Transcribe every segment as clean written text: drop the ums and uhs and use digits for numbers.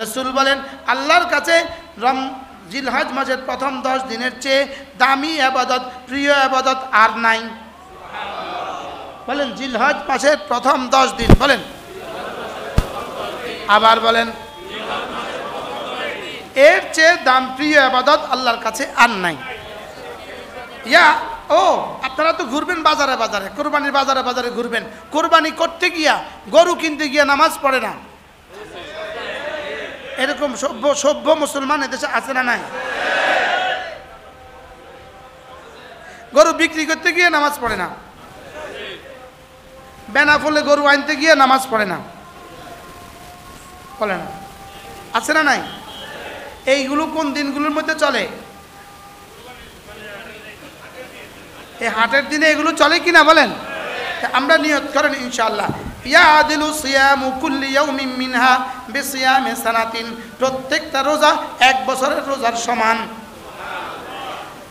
রাসূল বলেন আল্লাহর কাছে জিলহজ মাসের প্রথম 10 দিনের চেয়ে দামি ইবাদত, প্রিয় ইবাদত আর নাই। বলেন জিলহজ মাসের প্রথম 10 দিন, বলেন আবার বলেন, এর চেয়ে দাম প্রিয় ইবাদত আল্লাহর কাছে আর নাই। আপনারা তো ঘুরবেন বাজারে বাজারে, কোরবানির বাজারে বাজারে ঘুরবেন, কোরবানি করতে গিয়া, গরু কিনতে গিয়া নামাজ পড়ে না, এরকম সভ্য মুসলমান এদেশে আছে না নাই? গরু বিক্রি করতে গিয়ে নামাজ পড়ে না, বেনাফলে গরু আনতে গিয়ে নামাজ পড়ে না, বলে না, আছে না নাই? এইগুলো কোন দিনগুলোর মধ্যে চলে? এই হাটের দিনে এগুলো চলে কিনা বলেন? আমরা নিয়ত করেন ইনশাআল্লাহ, ইয়াদিলু সিয়ামু কুল্লি ইয়াউমিন মিনহা বিসিয়ামি সানাতিন, প্রত্যেকটা রোজা 1 বছরের রোজার সমান।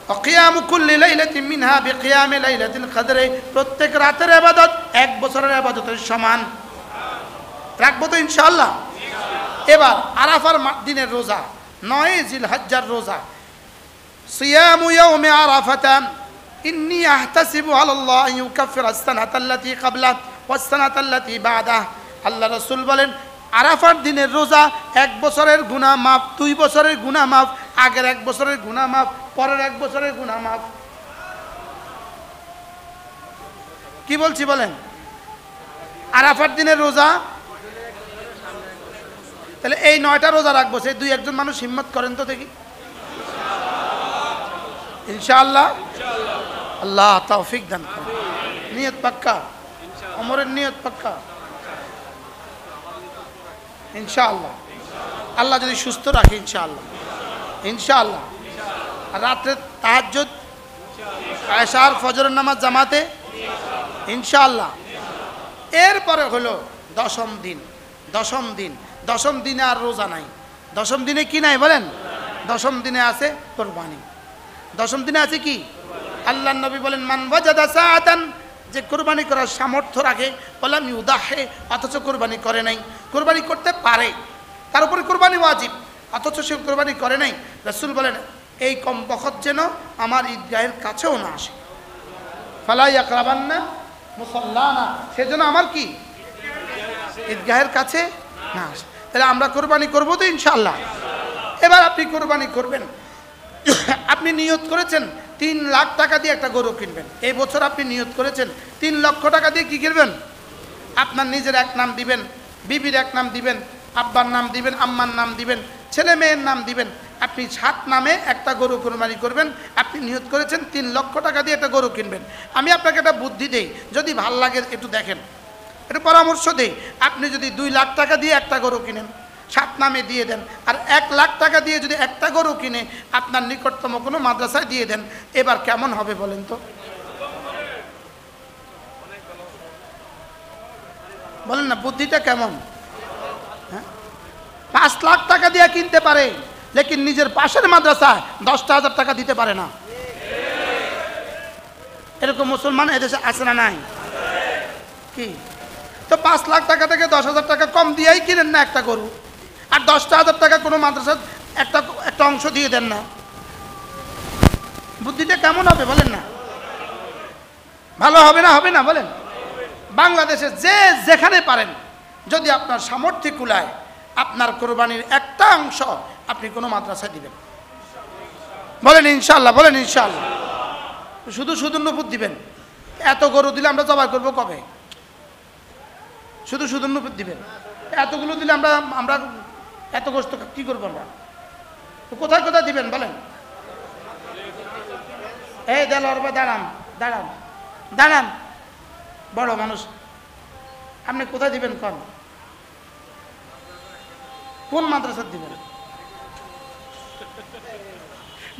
ওয়া কিয়ামু কুল্লি লাইলাতিন মিনহা বিকিয়ামি লাইলাতিল কদরে, প্রত্যেক রাতের ইবাদত 1 বছরের ইবাদতের সমান। রাখবো তো ইনশাআল্লাহ? এবার আরাফার দিনের রোজা, 9 জিলহজ্জার রোজা, সিয়ামু ইয়াউমি আরাফাতা ইন্নী আহতাসিবু আলাল্লাহ আন ইউকাফিরা আস-সানাতা আল্লাতী ক্বাবলা ওয়াস-সানাতা আল্লাতী বা'দাহা। আল্লাহ রাসূল বলেন আরাফার দিনের রোজা 1 বছরের গুনাহ মাফ, 2 বছরের গুনাহ মাফ, আগের 1 বছরের গুনাহ মাফ, পরের 1 বছরের গুনাহ মাফ। কি বলছি বলেন? আরাফার দিনের রোজা, তাহলে এই 9টা রোজা রাখবো, সেই 2-1 মানুষ হিম্মত করেন তো দেখি ইনশাআল্লাহ। আল্লাহ তৌফিক দান করেন। নিয়ত পাক্কা, ওমরের নিয়ত পাক্কা ইনশাআল্লাহ। আল্লাহ যদি সুস্থ রাখে ইনশাআল্লাহ, ইনশাআল্লাহ। রাত্রে তাহাজ্জুদ, এশার ফজরের নামাজ জামাতে ইনশাআল্লাহ। এরপরে হলো 10ম দিন। 10ম দিন, 10ম দিনে আর রোজা নাই। 10ম দিনে কি নাই বলেন? 10ম দিনে আছে কোরবানি। 10ম দিনে আছে কি? আল্লাহ নবী বলেন মান ওয়াজাদা সাআতান, যে কোরবানি করার সামর্থ্য রাখে, ওয়ালাম ইউদাহি, অথচ কোরবানি করে নাই। কোরবানি করতে পারে, তার উপরে কোরবানি ওয়াজিব, অথচ সে কোরবানি করে নাই। রাসূল বলেন এই কম বখত যেন আমার ঈদগাহের কাছেও না আসে, ফালা ইয়াকরাবান্না মুসাল্লানা, সেজন্য আমার কি ঈদগাহের কাছে না আসে। তাহলে আমরা কোরবানি করবো তো ইনশাআল্লাহ। এবার আপনি কোরবানি করবেন, আপনি নিয়ত করেছেন 3 লাখ টাকা দিয়ে একটা গরু কিনবেন। এই বছর আপনি নিয়ত করেছেন 3 লক্ষ টাকা দিয়ে কি কিনবেন? আপনার নিজের এক নাম দিবেন, বিবির এক নাম দিবেন, আব্বার নাম দিবেন, আম্মার নাম দিবেন, ছেলে মেয়ের নাম দিবেন। আপনি 7 নামে একটা গরু কোরবানি করবেন। আপনি নিয়ত করেছেন 3 লক্ষ টাকা দিয়ে একটা গরু কিনবেন। আমি আপনাকে একটা বুদ্ধি দেই, যদি ভাল লাগে একটু দেখেন, একটু পরামর্শ দেই। আপনি যদি 2 লাখ টাকা দিয়ে একটা গরু কিনেন, 7 নামে দিয়ে দেন, আর 1 লাখ টাকা দিয়ে যদি একটা গরু কিনে আপনার নিকটতম কোনো মাদ্রাসায় দিয়ে দেন, এবার কেমন হবে বলেন তো? বলেন না, বুদ্ধিটা কেমন? হ্যাঁ, 5 লাখ টাকা দিয়ে কিনতে পারে, লেকিন নিজের পাশের মাদ্রাসায় 10,000 টাকা দিতে পারে না। এরকম মুসলমান এদেশে আছে না নাই? কি তো 5 লাখ টাকা থেকে 10,000 টাকা কম দিয়েই কিনেন না একটা গরু, আর 10,000 টাকা কোনো মাদ্রাসার একটা অংশ দিয়ে দেন না। বুদ্ধিটা কেমন হবে বলেন না? ভালো হবে না? হবে না বলেন? বাংলাদেশে যে যেখানে পারেন, যদি আপনার সামর্থ্য কুলায়, আপনার কোরবানির একটা অংশ আপনি কোনো মাদ্রাসায় দিবেন। বলেন ইনশাআল্লাহ, বলেন ইনশাআল্লাহ। শুধু শুধু নপুর দিবেন। এত গরু দিলে আমরা জবাই করবো কবে? শুধু শুধু নপুর দিবেন। এতগুলো দিলে আমরা এত গোস্ত কি করবো? আমরা কোথায় কোথায় দিবেন বলেন? এই দেলোয়ার ভাই দাঁড়ান, দাঁড়ান, দাঁড়ান, বড় মানুষ, আপনি কোথায় দিবেন? কোন মাদ্রাসা দিবেন?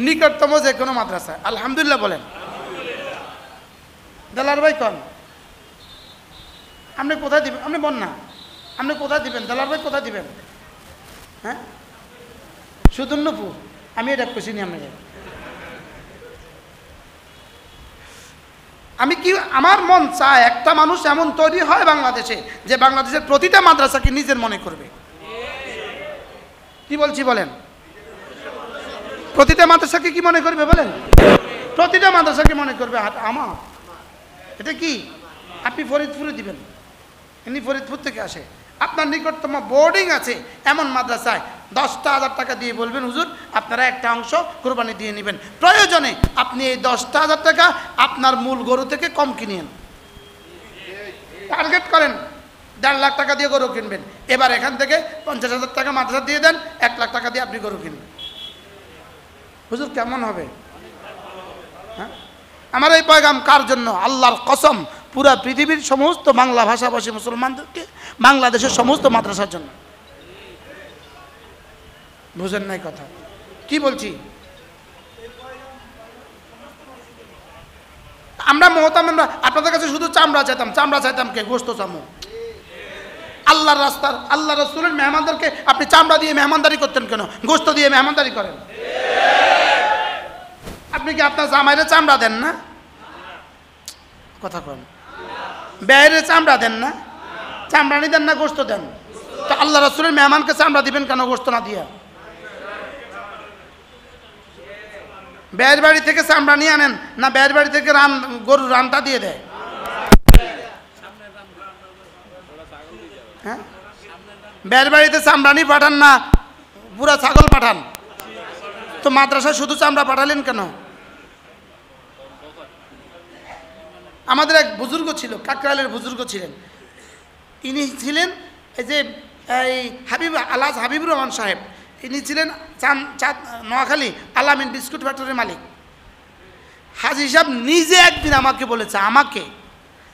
নিকটতম যে কোনো মাদ্রাসা। আলহামদুলিল্লাহ বলেন। দেলোয়ার ভাই আপনি কোথায় দিবেন? আপনি বল না, আপনি কোথায় দিবেন? দেলোয়ার ভাই কোথায় দিবেন? হ্যাঁ, সুদর্ণপুর। আমি এটা খুশি নি আপনাকে। আমি কি, আমার মন চায় একটা মানুষ এমন তৈরি হয় বাংলাদেশে, যে বাংলাদেশের প্রতিটা মাদ্রাসাকে নিজের মনে করবে। কি বলছি বলেন? প্রতিটা মাদ্রাসাকে কি মনে করবে বলেন? প্রতিটা মাদ্রাসাকে মনে করবে আমার। এটা কি আপনি ফরিদপুরে দিবেন, ইনি ফরিদপুর থেকে আসে, আপনার নিকটতম বোর্ডিং আছে এমন মাদ্রাসায় 10,000 টাকা দিয়ে বলবেন হুজুর আপনারা একটা অংশ কোরবানি দিয়ে নেবেন। প্রয়োজনে আপনি এই 10,000 টাকা আপনার মূল গরু থেকে কম কিনেন, টার্গেট করেন 1.5 লাখ টাকা দিয়ে গরু কিনবেন। এবার এখান থেকে 50,000 টাকা মাদ্রাসা দিয়ে দেন, 1 লাখ টাকা দিয়ে আপনি গরু কিনবেন। হুজুর কেমন হবে? হ্যাঁ, আমার এই পয়গাম কার জন্য? আল্লাহর কসম পুরা পৃথিবীর সমস্ত বাংলা ভাষাভাষী মুসলমানদেরকে, বাংলাদেশের সমস্ত মাদ্রাসার জন্য। বুঝেন নাই কথা কি বলছি? আমরা মহতাম, আমরা আপনাদের কাছে শুধু চামড়া চাইতাম। চামড়া চাইতাম কে? গোস্ত চামো। আল্লাহর রাস্তার, আল্লাহ রাসূলের মেহমানদারকে আপনি চামড়া দিয়ে মেহমানদারি করতেন কেন? গোস্ত দিয়ে মেহমানদারি করেন। আপনি কি আপনার জামাইরে চামড়া দেন না? কথা কন। বেয়েরে চামড়া দেন না? চামড়ানি দেন না গোস্ত দেন? তো আল্লাহ রাসূলের মেহমানকে চামড়া দিবেন কেন গোস্ত না দিয়া? বেয়ের বাড়ি থেকে চামড়া নিয়ে আনেন না বেয়ের বাড়ি থেকে গরুর রানটা দিয়ে দেয়? হ্যাঁ, বেয়ের বাড়িতে চামড়ানি পাঠান না পুরা ছাগল পাঠান? তো মাদ্রাসায় শুধু চামড়া পাঠালেন কেন? আমাদের এক বুজুর্গ ছিল, কাকরাইলের বুজুর্গ ছিলেন। ইনি ছিলেন এই যে এই আলহাজ হাবিবুর রহমান সাহেব। ইনি ছিলেন নোয়াখালী আলামিন বিস্কুট ফ্যাক্টরির মালিক। হাজি সাহেব নিজে একদিন আমাকে বলেছে, আমাকে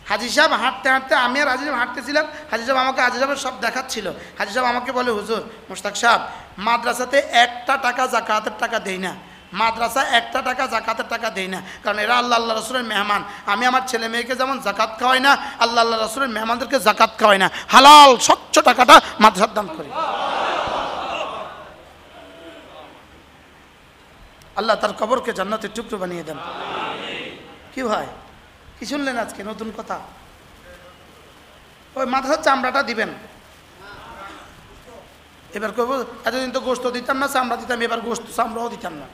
হাজি সাহেব হাঁটতে হাঁটতে, আমি আর হাজি সাহেব হাঁটতেছিলাম, হাজি সাহেব আমাকে হাজি সাহেবের সব দেখাচ্ছিল। হাজি সাহেব আমাকে বলে, হুজুর মোশতাক সাহেব মাদ্রাসাতে 1 টাকা জাকাতের টাকা দেই না, মাদ্রাসা 1 টাকা জাকাতের টাকা দেই না, কারণ এরা আল্লাহ রাসূলের মেহমান। আমি আমার ছেলে মেয়েকে যেমন জাকাত খাওয়াই না, আল্লাহ রাসূলের মেহমানদেরকে জাকাত খাওয়াই না, হালাল স্বচ্ছ টাকাটা মাদ্রাসার দান করি। আল্লাহ তার কবরকে জান্নাতের টুকরো বানিয়ে দেন। কি ভাই কি শুনলেন আজকে নতুন কথা? ওই মাদ্রাসার চামড়াটা দিবেন। এবার করবো এতদিন তো গোস্ত দিতাম না, চামড়া দিতাম, এবার গোস্ত চামড়াও দিতাম না।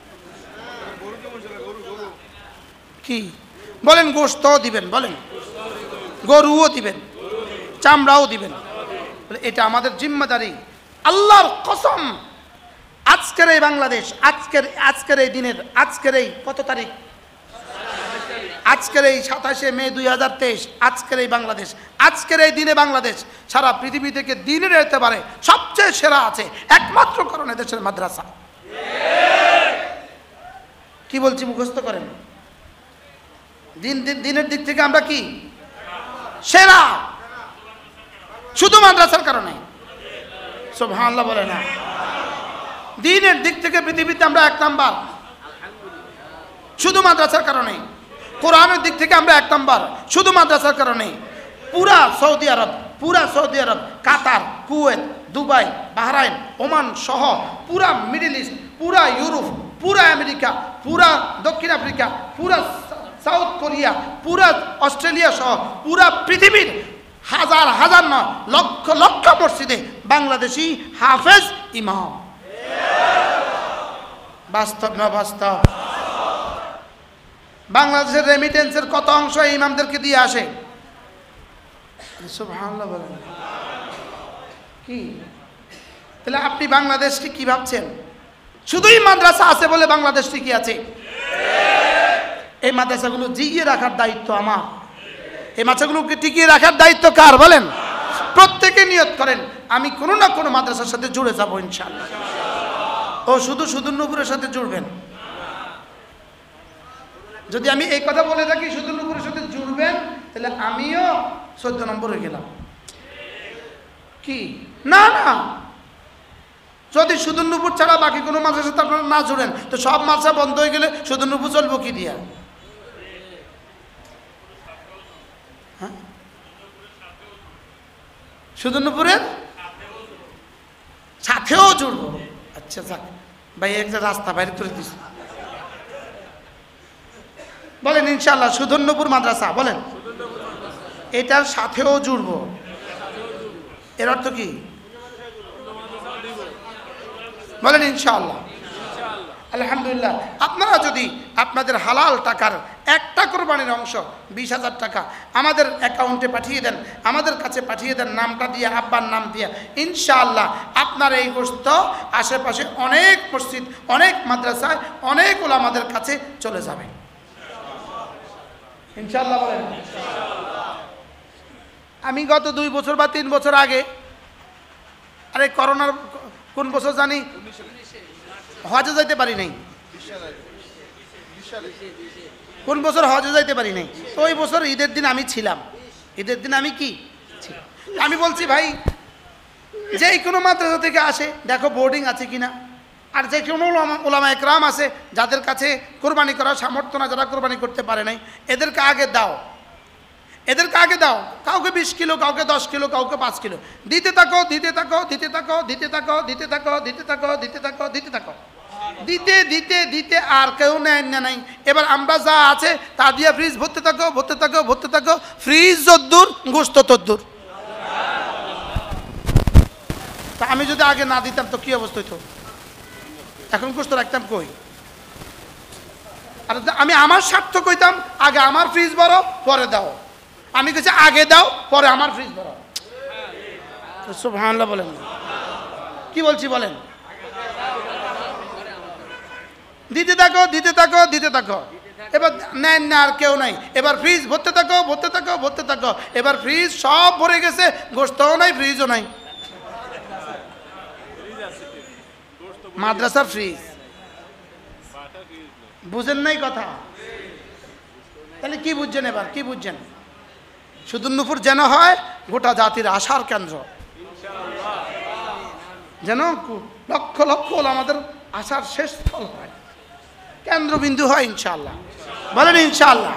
কি বলেন? গোস্তও দিবেন, বলেন গরুও দিবেন, চামড়াও দিবেন। এটা আমাদের জিম্মাদারি। আল্লাহর কসম আজকের এই বাংলাদেশ, আজকের এই দিনের, আজকের এই কত তারিখ? আজকের এই 27শে মে 2023, আজকের এই বাংলাদেশ, আজকের এই দিনে বাংলাদেশ সারা পৃথিবী থেকে দিনের এতেবারে সবচেয়ে সেরা আছে একমাত্র কারণে দেশের মাদ্রাসা। কি বলছি মুখস্থ করেন? দিনের দিক থেকে আমরা কি সেরা? শুধু মাদ্রাসার কারণে। সুবহানাল্লাহ বলে না? দিনের দিক থেকে পৃথিবীতে আমরা 1 নাম্বার শুধু মাদ্রাসার কারণে। কোরআনের দিক থেকে আমরা 1 নাম্বার শুধু মাদ্রাসার কারণে। পুরা সৌদি আরব, কাতার, কুয়েত, দুবাই, বাহরাইন, ওমান সহ পুরা মিডল ইস্ট, পুরা ইউরোপ, পুরা আমেরিকা, পুরা দক্ষিণ আফ্রিকা, পুরা সাউথ কোরিয়া, পুরা অস্ট্রেলিয়া সহ পুরা পৃথিবীর হাজার হাজার নয় লক্ষ লক্ষ মসজিদে বাংলাদেশি হাফেজ ইমাম। বাস্তব না বাস্তব? বাংলাদেশের রেমিটেন্সের কত অংশ ইমামদেরকে দিয়ে আসে? সুবহানাল্লাহ বলেন। কি তাহলে আপনি বাংলাদেশকে কি ভাবছেন? শুধুই মাদ্রাসা আছে বলে বাংলাদেশ ঠিকই আছে? এই মাদ্রাসাগুলো জিগিয়ে রাখার দায়িত্ব আমার। এই মাদ্রাসাগুলোকে টিকিয়ে রাখার দায়িত্ব কার বলেন? প্রত্যেকে নিয়ত করেন আমি কোনো না কোনো মাদ্রাসার সাথে জুড়ে যাবো ইনশাআল্লাহ। ও শুধু নূপুরের সাথে জুড়বেন? যদি আমি এই কথা বলে থাকি শুধু নূপুরের সাথে জুড়বেন, তাহলে আমিও 14 নম্বর হয়ে গেলাম। কি না না, যদি শুধু নূপুর ছাড়া বাকি কোনো মাদ্রাসার সাথে আপনারা না জুড়েন, তো সব মাদ্রাসা বন্ধ হয়ে গেলে শুধু নূপুর চলবো কি দিয়া? হ্যাঁ, শুধু নূপুরের সাথেও জুড়বো। আচ্ছা যাক ভাই, একটা রাস্তা বাইরে করে দিচ্ছি। বলেন ইনশাআল্লাহ সুধন্যপুর মাদ্রাসা, বলেন এটার সাথেও জুড়বো। এর অর্থ কি? বলেন ইনশাআল্লাহ। আলহামদুলিল্লাহ। আপনারা যদি আপনাদের হালাল টাকার একটা কোরবানির অংশ 20,000 টাকা আমাদের অ্যাকাউন্টে পাঠিয়ে দেন, আমাদের কাছে পাঠিয়ে দেন, নামটা দিয়ে, আব্বার নাম দিয়ে, ইনশাআল্লাহ আপনার এই গোশত আশেপাশে অনেক মসজিদ, অনেক মাদ্রাসায়, অনেক ওলামাদের কাছে চলে যাবে ইনশাআল্লাহ। বলেন। আমি গত 2 বছর বা 3 বছর আগে, আরে করোনার কোন বছর জানি, হজে যাইতে পারি নাই। কোন বছর হজে যাইতে পারি নাই, তো ওই বছর ঈদের দিন আমি ছিলাম। ঈদের দিন আমি কি ছিলাম। আমি বলছি ভাই, যে কোনো মাদ্রাসা থেকে আসে দেখো বোর্ডিং আছে কিনা, আর যে কোনো ওলামা একরাম আছে যাদের কাছে কোরবানি করার সামর্থ্য না, যারা কোরবানি করতে পারে নাই, এদেরকে আগে দাও, এদেরকে আগে দাও। কাউকে 20 কিলো, কাউকে 10 কিলো, কাউকে 5 কিলো দিতে থাকো, দিতে থাকো, দিতে থাকো, দিতে থাকো, দিতে থাকো, দিতে থাকো, দিতে থাকো, দিতে থাকো, দিতে দিতে দিতে আর কেউ নেয় না নাই। এবার আমরা যা আছে তা দিয়ে ফ্রিজ ভরতে থাকো, ভরতে থাকো, ভরতে থাকো, ফ্রিজ যদ্দূর গোশত তদ্দূর। তা আমি যদি আগে না দিতাম তো কি অবস্থা হইতো, এখন গোশত রাখতাম কই। আর আমি আমার স্বার্থ কইতাম, আগে আমার ফ্রিজ ভরো পরে দাও। আমি কিছু আগে দাও পরে আমার ফ্রিজ ভরো। সুবহানাল্লাহ বলেন, কি বলছি বলেন। দিতে থাকো, দিতে থাকো, দিতে থাকো, এবার নেন না আর কেউ নাই। এবার ফ্রিজ ভরতে থাকো, ভরতে থাকো, ভরতে থাকো, এবার ফ্রিজ সব ভরে গেছে, গোশতও নাই, ফ্রিজও নাই। মাদ্রাসার ফ্রিজ, বুঝেন নাই কথা। তাহলে কি বুঝছেন, এবার কি বুঝছেন। সুদূরনূপুর যেন হয় গোটা জাতির আশার কেন্দ্র, যেন লক্ষ লক্ষ আমাদের আশার শেষ স্থল হয়, কেন্দ্রবিন্দু হয় ইনশাআল্লাহ। বলেন ইনশাআল্লাহ।